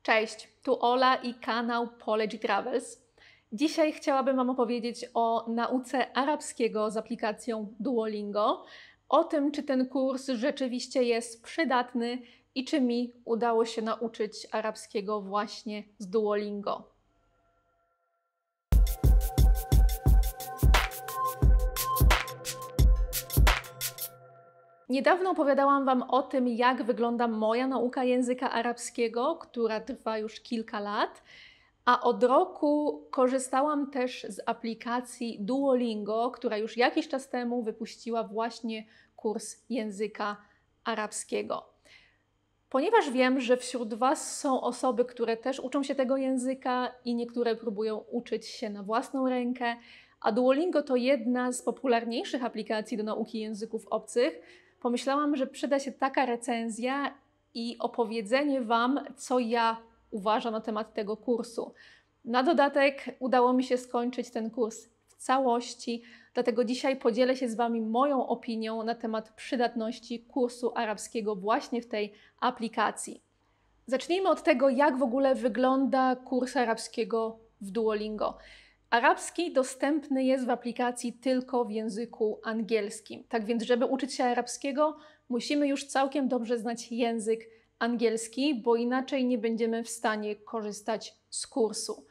Cześć, tu Ola i kanał Polegii Travels. Dzisiaj chciałabym Wam opowiedzieć o nauce arabskiego z aplikacją Duolingo, o tym, czy ten kurs rzeczywiście jest przydatny i czy mi udało się nauczyć arabskiego właśnie z Duolingo. Niedawno opowiadałam Wam o tym, jak wygląda moja nauka języka arabskiego, która trwa już kilka lat, a od roku korzystałam też z aplikacji Duolingo, która już jakiś czas temu wypuściła właśnie kurs języka arabskiego. Ponieważ wiem, że wśród Was są osoby, które też uczą się tego języka i niektóre próbują uczyć się na własną rękę, a Duolingo to jedna z popularniejszych aplikacji do nauki języków obcych, pomyślałam, że przyda się taka recenzja i opowiedzenie Wam, co ja uważam na temat tego kursu. Na dodatek udało mi się skończyć ten kurs w całości, dlatego dzisiaj podzielę się z Wami moją opinią na temat przydatności kursu arabskiego właśnie w tej aplikacji. Zacznijmy od tego, jak w ogóle wygląda kurs arabskiego w Duolingo. Arabski dostępny jest w aplikacji tylko w języku angielskim. Tak więc, żeby uczyć się arabskiego, musimy już całkiem dobrze znać język angielski, bo inaczej nie będziemy w stanie korzystać z kursu.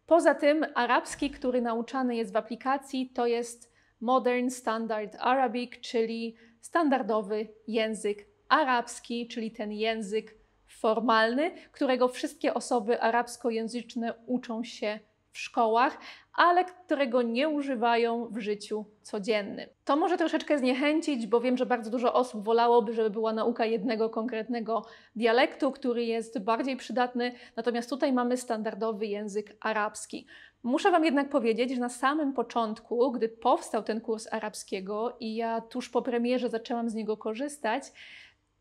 Poza tym arabski, który nauczany jest w aplikacji, to jest Modern Standard Arabic, czyli standardowy język arabski, czyli ten język formalny, którego wszystkie osoby arabskojęzyczne uczą się w szkołach, ale którego nie używają w życiu codziennym. To może troszeczkę zniechęcić, bo wiem, że bardzo dużo osób wolałoby, żeby była nauka jednego konkretnego dialektu, który jest bardziej przydatny, natomiast tutaj mamy standardowy język arabski. Muszę Wam jednak powiedzieć, że na samym początku, gdy powstał ten kurs arabskiego i ja tuż po premierze zaczęłam z niego korzystać,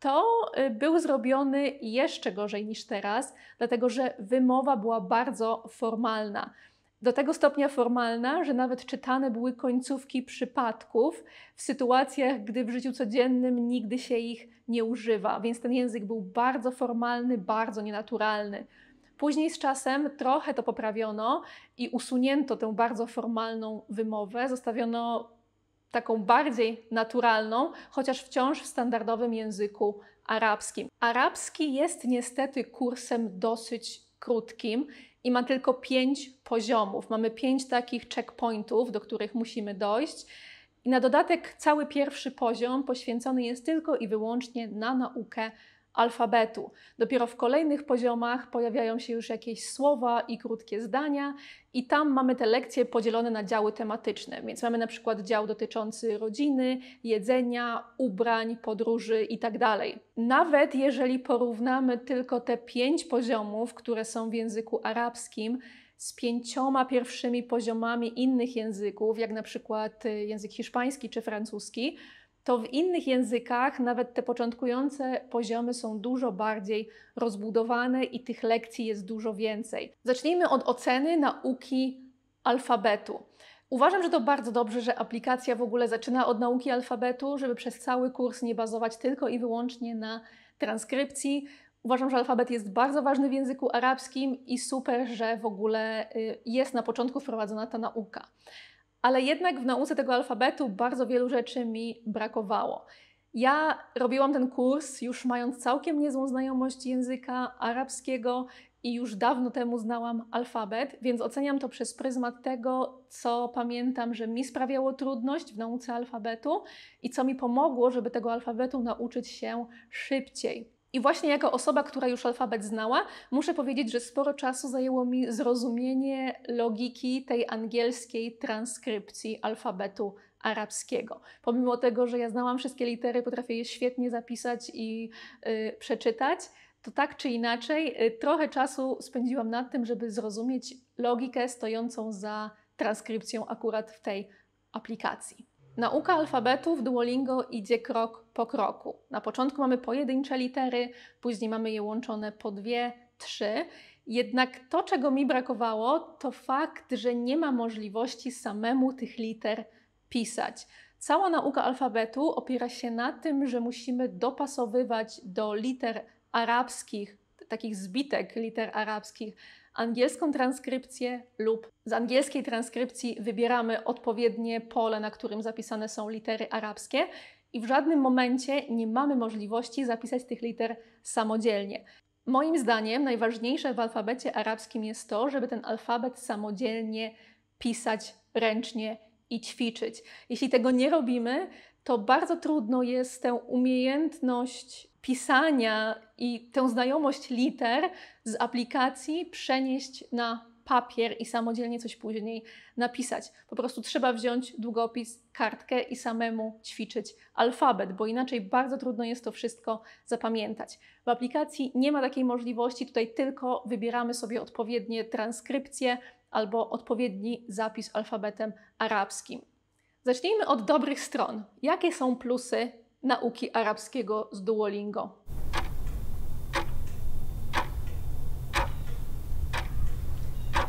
to był zrobiony jeszcze gorzej niż teraz, dlatego że wymowa była bardzo formalna. Do tego stopnia formalna, że nawet czytane były końcówki przypadków w sytuacjach, gdy w życiu codziennym nigdy się ich nie używa, więc ten język był bardzo formalny, bardzo nienaturalny. Później z czasem trochę to poprawiono i usunięto tę bardzo formalną wymowę, zostawiono taką bardziej naturalną, chociaż wciąż w standardowym języku arabskim. Arabski jest niestety kursem dosyć krótkim i ma tylko 5 poziomów. Mamy 5 takich checkpointów, do których musimy dojść. I na dodatek cały pierwszy poziom poświęcony jest tylko i wyłącznie na naukę alfabetu. Dopiero w kolejnych poziomach pojawiają się już jakieś słowa i krótkie zdania i tam mamy te lekcje podzielone na działy tematyczne. Więc mamy na przykład dział dotyczący rodziny, jedzenia, ubrań, podróży itd. Nawet jeżeli porównamy tylko te 5 poziomów, które są w języku arabskim, z 5 pierwszymi poziomami innych języków, jak na przykład język hiszpański czy francuski, to w innych językach nawet te początkujące poziomy są dużo bardziej rozbudowane i tych lekcji jest dużo więcej. Zacznijmy od oceny nauki alfabetu. Uważam, że to bardzo dobrze, że aplikacja w ogóle zaczyna od nauki alfabetu, żeby przez cały kurs nie bazować tylko i wyłącznie na transkrypcji. Uważam, że alfabet jest bardzo ważny w języku arabskim i super, że w ogóle jest na początku wprowadzona ta nauka. Ale jednak w nauce tego alfabetu bardzo wielu rzeczy mi brakowało. Ja robiłam ten kurs już mając całkiem niezłą znajomość języka arabskiego i już dawno temu znałam alfabet, więc oceniam to przez pryzmat tego, co pamiętam, że mi sprawiało trudność w nauce alfabetu i co mi pomogło, żeby tego alfabetu nauczyć się szybciej. I właśnie jako osoba, która już alfabet znała, muszę powiedzieć, że sporo czasu zajęło mi zrozumienie logiki tej angielskiej transkrypcji alfabetu arabskiego. Pomimo tego, że ja znałam wszystkie litery, potrafię je świetnie zapisać i przeczytać, to tak czy inaczej trochę czasu spędziłam nad tym, żeby zrozumieć logikę stojącą za transkrypcją akurat w tej aplikacji. Nauka alfabetu w Duolingo idzie krok po kroku. Na początku mamy pojedyncze litery, później mamy je łączone po 2, 3. Jednak to, czego mi brakowało, to fakt, że nie ma możliwości samemu tych liter pisać. Cała nauka alfabetu opiera się na tym, że musimy dopasowywać do liter arabskich takich zbitek liter arabskich angielską transkrypcję lub z angielskiej transkrypcji wybieramy odpowiednie pole, na którym zapisane są litery arabskie i w żadnym momencie nie mamy możliwości zapisać tych liter samodzielnie. Moim zdaniem najważniejsze w alfabecie arabskim jest to, żeby ten alfabet samodzielnie pisać ręcznie i ćwiczyć. Jeśli tego nie robimy, to bardzo trudno jest tę umiejętność pisania i tę znajomość liter z aplikacji przenieść na papier i samodzielnie coś później napisać. Po prostu trzeba wziąć długopis, kartkę i samemu ćwiczyć alfabet, bo inaczej bardzo trudno jest to wszystko zapamiętać. W aplikacji nie ma takiej możliwości, tutaj tylko wybieramy sobie odpowiednie transkrypcje albo odpowiedni zapis alfabetem arabskim. Zacznijmy od dobrych stron. Jakie są plusy nauki arabskiego z Duolingo?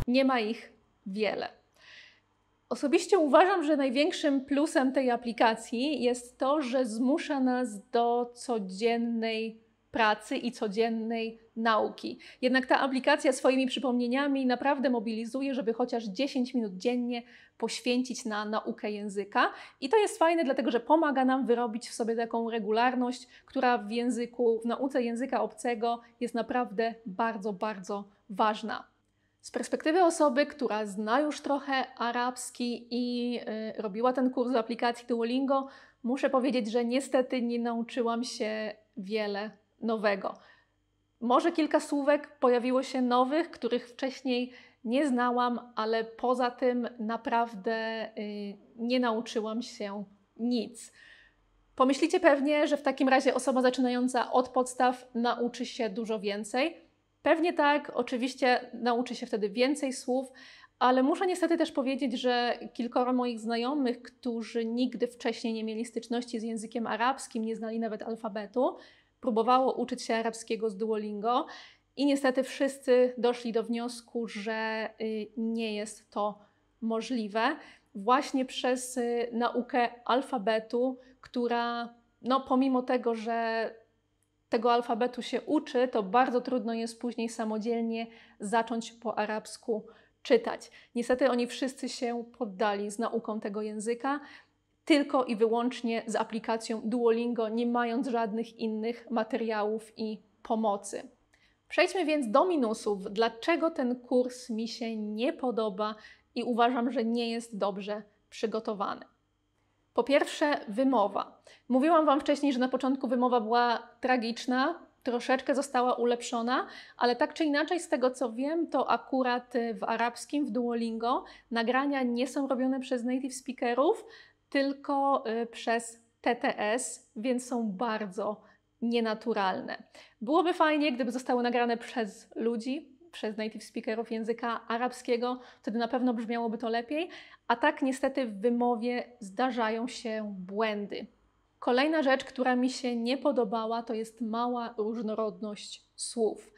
Nie ma ich wiele. Osobiście uważam, że największym plusem tej aplikacji jest to, że zmusza nas do codziennej pracy i codziennej nauki. Jednak ta aplikacja swoimi przypomnieniami naprawdę mobilizuje, żeby chociaż 10 minut dziennie poświęcić na naukę języka. I to jest fajne, dlatego że pomaga nam wyrobić w sobie taką regularność, która w nauce języka obcego jest naprawdę bardzo, bardzo ważna. Z perspektywy osoby, która zna już trochę arabski i robiła ten kurs w aplikacji Duolingo, muszę powiedzieć, że niestety nie nauczyłam się wiele nowego. Może kilka słówek pojawiło się nowych, których wcześniej nie znałam, ale poza tym naprawdę nie nauczyłam się nic. Pomyślicie pewnie, że w takim razie osoba zaczynająca od podstaw nauczy się dużo więcej. Pewnie tak, oczywiście nauczy się wtedy więcej słów, ale muszę niestety też powiedzieć, że kilkoro moich znajomych, którzy nigdy wcześniej nie mieli styczności z językiem arabskim, nie znali nawet alfabetu, próbowało uczyć się arabskiego z Duolingo i niestety wszyscy doszli do wniosku, że nie jest to możliwe właśnie przez naukę alfabetu, która pomimo tego, że tego alfabetu się uczy, to bardzo trudno jest później samodzielnie zacząć po arabsku czytać. Niestety oni wszyscy się poddali z nauką tego języka tylko i wyłącznie z aplikacją Duolingo, nie mając żadnych innych materiałów i pomocy. Przejdźmy więc do minusów. Dlaczego ten kurs mi się nie podoba i uważam, że nie jest dobrze przygotowany? Po pierwsze, wymowa. Mówiłam Wam wcześniej, że na początku wymowa była tragiczna, troszeczkę została ulepszona, ale tak czy inaczej, z tego co wiem, to akurat w arabskim, w Duolingo, nagrania nie są robione przez native speakerów, tylko przez TTS, więc są bardzo nienaturalne. Byłoby fajnie, gdyby zostały nagrane przez ludzi, przez native speakerów języka arabskiego, wtedy na pewno brzmiałoby to lepiej, a tak niestety w wymowie zdarzają się błędy. Kolejna rzecz, która mi się nie podobała, to jest mała różnorodność słów.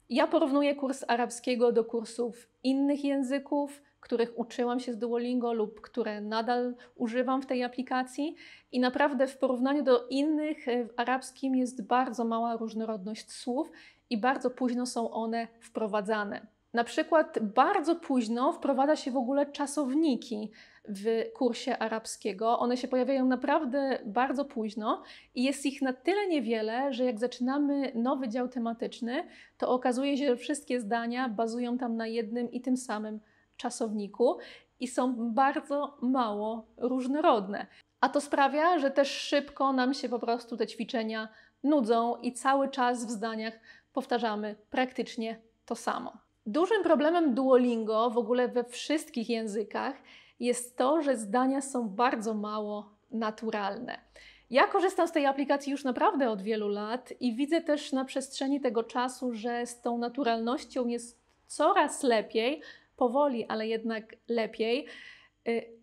Ja porównuję kurs arabskiego do kursów innych języków, których uczyłam się z Duolingo lub które nadal używam w tej aplikacji i naprawdę w porównaniu do innych w arabskim jest bardzo mała różnorodność słów i bardzo późno są one wprowadzane. Na przykład bardzo późno wprowadza się w ogóle czasowniki w kursie arabskiego. One się pojawiają naprawdę bardzo późno i jest ich na tyle niewiele, że jak zaczynamy nowy dział tematyczny, to okazuje się, że wszystkie zdania bazują tam na jednym i tym samym czasowniku i są bardzo mało różnorodne. A to sprawia, że też szybko nam się po prostu te ćwiczenia nudzą i cały czas w zdaniach powtarzamy praktycznie to samo. Dużym problemem Duolingo w ogóle we wszystkich językach jest to, że zdania są bardzo mało naturalne. Ja korzystam z tej aplikacji już naprawdę od wielu lat i widzę też na przestrzeni tego czasu, że z tą naturalnością jest coraz lepiej, powoli, ale jednak lepiej,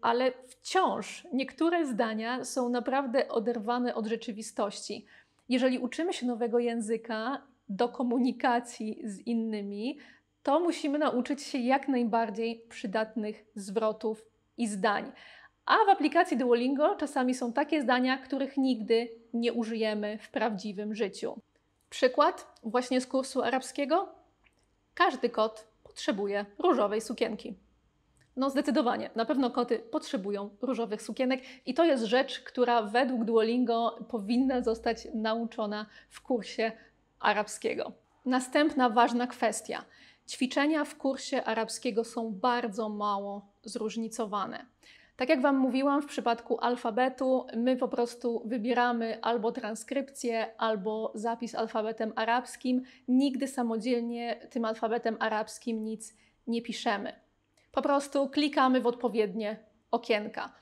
ale wciąż niektóre zdania są naprawdę oderwane od rzeczywistości. Jeżeli uczymy się nowego języka do komunikacji z innymi, to musimy nauczyć się jak najbardziej przydatnych zwrotów i zdań. A w aplikacji Duolingo czasami są takie zdania, których nigdy nie użyjemy w prawdziwym życiu. Przykład właśnie z kursu arabskiego. Każdy kot potrzebuje różowej sukienki. No zdecydowanie, na pewno koty potrzebują różowych sukienek i to jest rzecz, która według Duolingo powinna zostać nauczona w kursie arabskiego. Następna ważna kwestia. Ćwiczenia w kursie arabskiego są bardzo mało zróżnicowane. Tak jak Wam mówiłam, w przypadku alfabetu my po prostu wybieramy albo transkrypcję, albo zapis alfabetem arabskim. Nigdy samodzielnie tym alfabetem arabskim nic nie piszemy. Po prostu klikamy w odpowiednie okienka.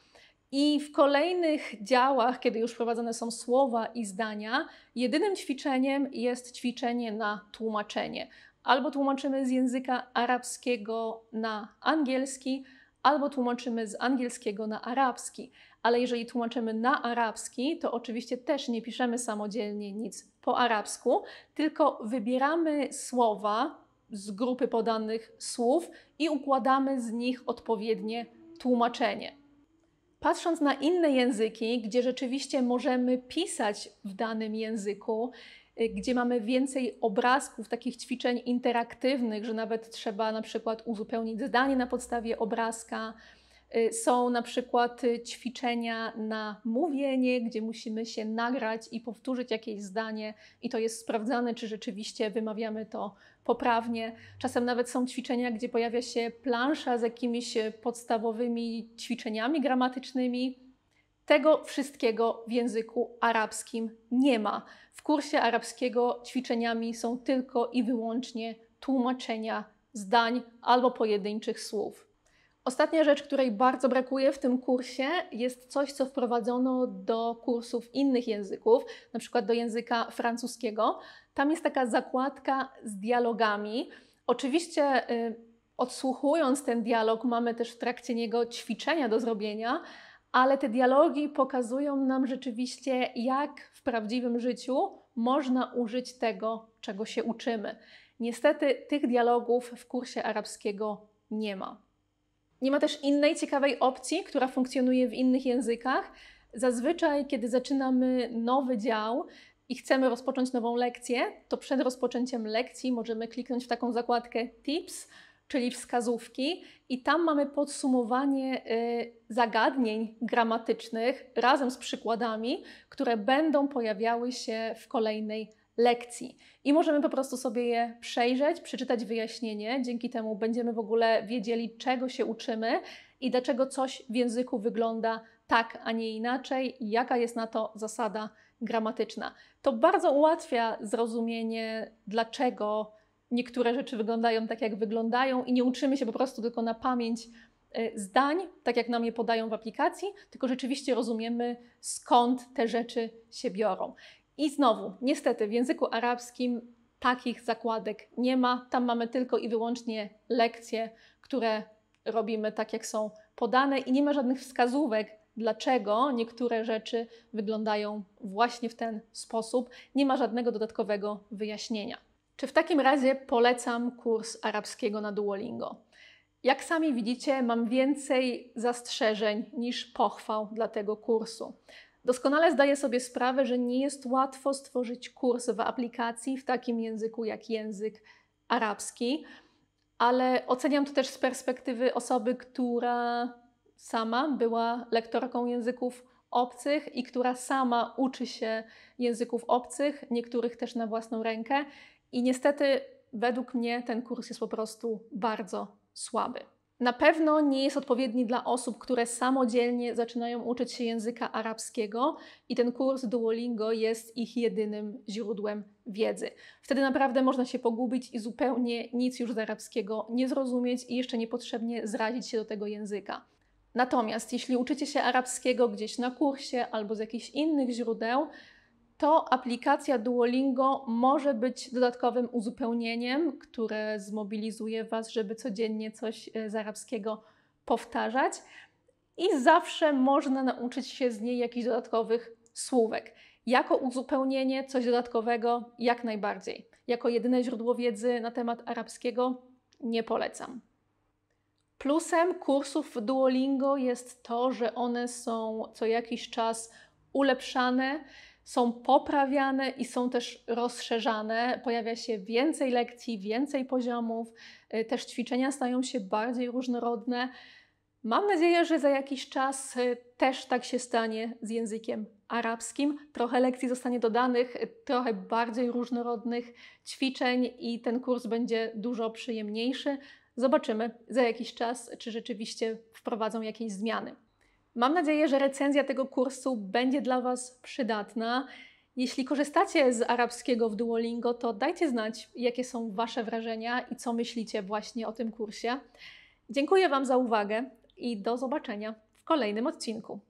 I w kolejnych działach, kiedy już wprowadzone są słowa i zdania, jedynym ćwiczeniem jest ćwiczenie na tłumaczenie. Albo tłumaczymy z języka arabskiego na angielski, albo tłumaczymy z angielskiego na arabski. Ale jeżeli tłumaczymy na arabski, to oczywiście też nie piszemy samodzielnie nic po arabsku, tylko wybieramy słowa z grupy podanych słów i układamy z nich odpowiednie tłumaczenie. Patrząc na inne języki, gdzie rzeczywiście możemy pisać w danym języku, gdzie mamy więcej obrazków, takich ćwiczeń interaktywnych, że nawet trzeba na przykład uzupełnić zdanie na podstawie obrazka. Są na przykład ćwiczenia na mówienie, gdzie musimy się nagrać i powtórzyć jakieś zdanie i to jest sprawdzane, czy rzeczywiście wymawiamy to poprawnie. Czasem nawet są ćwiczenia, gdzie pojawia się plansza z jakimiś podstawowymi ćwiczeniami gramatycznymi. Tego wszystkiego w języku arabskim nie ma. W kursie arabskiego ćwiczeniami są tylko i wyłącznie tłumaczenia zdań albo pojedynczych słów. Ostatnia rzecz, której bardzo brakuje w tym kursie, jest coś, co wprowadzono do kursów innych języków, na przykład do języka francuskiego. Tam jest taka zakładka z dialogami. Oczywiście odsłuchując ten dialog mamy też w trakcie niego ćwiczenia do zrobienia, ale te dialogi pokazują nam rzeczywiście, jak w prawdziwym życiu można użyć tego, czego się uczymy. Niestety tych dialogów w kursie arabskiego nie ma. Nie ma też innej ciekawej opcji, która funkcjonuje w innych językach. Zazwyczaj, kiedy zaczynamy nowy dział i chcemy rozpocząć nową lekcję, to przed rozpoczęciem lekcji możemy kliknąć w taką zakładkę Tips, czyli wskazówki, i tam mamy podsumowanie zagadnień gramatycznych razem z przykładami, które będą pojawiały się w kolejnej lekcji. I możemy po prostu sobie je przejrzeć, przeczytać wyjaśnienie. Dzięki temu będziemy w ogóle wiedzieli, czego się uczymy i dlaczego coś w języku wygląda tak, a nie inaczej i jaka jest na to zasada gramatyczna. To bardzo ułatwia zrozumienie, dlaczego niektóre rzeczy wyglądają tak, jak wyglądają i nie uczymy się po prostu tylko na pamięć zdań, tak jak nam je podają w aplikacji, tylko rzeczywiście rozumiemy, skąd te rzeczy się biorą. I znowu, niestety w języku arabskim takich zakładek nie ma. Tam mamy tylko i wyłącznie lekcje, które robimy tak, jak są podane i nie ma żadnych wskazówek, dlaczego niektóre rzeczy wyglądają właśnie w ten sposób. Nie ma żadnego dodatkowego wyjaśnienia. Czy w takim razie polecam kurs arabskiego na Duolingo? Jak sami widzicie, mam więcej zastrzeżeń niż pochwał dla tego kursu. Doskonale zdaję sobie sprawę, że nie jest łatwo stworzyć kurs w aplikacji w takim języku jak język arabski, ale oceniam to też z perspektywy osoby, która sama była lektorką języków obcych i która sama uczy się języków obcych, niektórych też na własną rękę. I niestety według mnie ten kurs jest po prostu bardzo słaby. Na pewno nie jest odpowiedni dla osób, które samodzielnie zaczynają uczyć się języka arabskiego i ten kurs Duolingo jest ich jedynym źródłem wiedzy. Wtedy naprawdę można się pogubić i zupełnie nic już z arabskiego nie zrozumieć i jeszcze niepotrzebnie zrazić się do tego języka. Natomiast jeśli uczycie się arabskiego gdzieś na kursie albo z jakichś innych źródeł, to aplikacja Duolingo może być dodatkowym uzupełnieniem, które zmobilizuje Was, żeby codziennie coś z arabskiego powtarzać i zawsze można nauczyć się z niej jakichś dodatkowych słówek. Jako uzupełnienie, coś dodatkowego jak najbardziej. Jako jedyne źródło wiedzy na temat arabskiego nie polecam. Plusem kursów Duolingo jest to, że one są co jakiś czas ulepszane. są poprawiane i są też rozszerzane. Pojawia się więcej lekcji, więcej poziomów, też ćwiczenia stają się bardziej różnorodne. Mam nadzieję, że za jakiś czas też tak się stanie z językiem arabskim. Trochę lekcji zostanie dodanych, trochę bardziej różnorodnych ćwiczeń i ten kurs będzie dużo przyjemniejszy. Zobaczymy za jakiś czas, czy rzeczywiście wprowadzą jakieś zmiany. Mam nadzieję, że recenzja tego kursu będzie dla Was przydatna. Jeśli korzystacie z arabskiego w Duolingo, to dajcie znać, jakie są Wasze wrażenia i co myślicie właśnie o tym kursie. Dziękuję Wam za uwagę i do zobaczenia w kolejnym odcinku.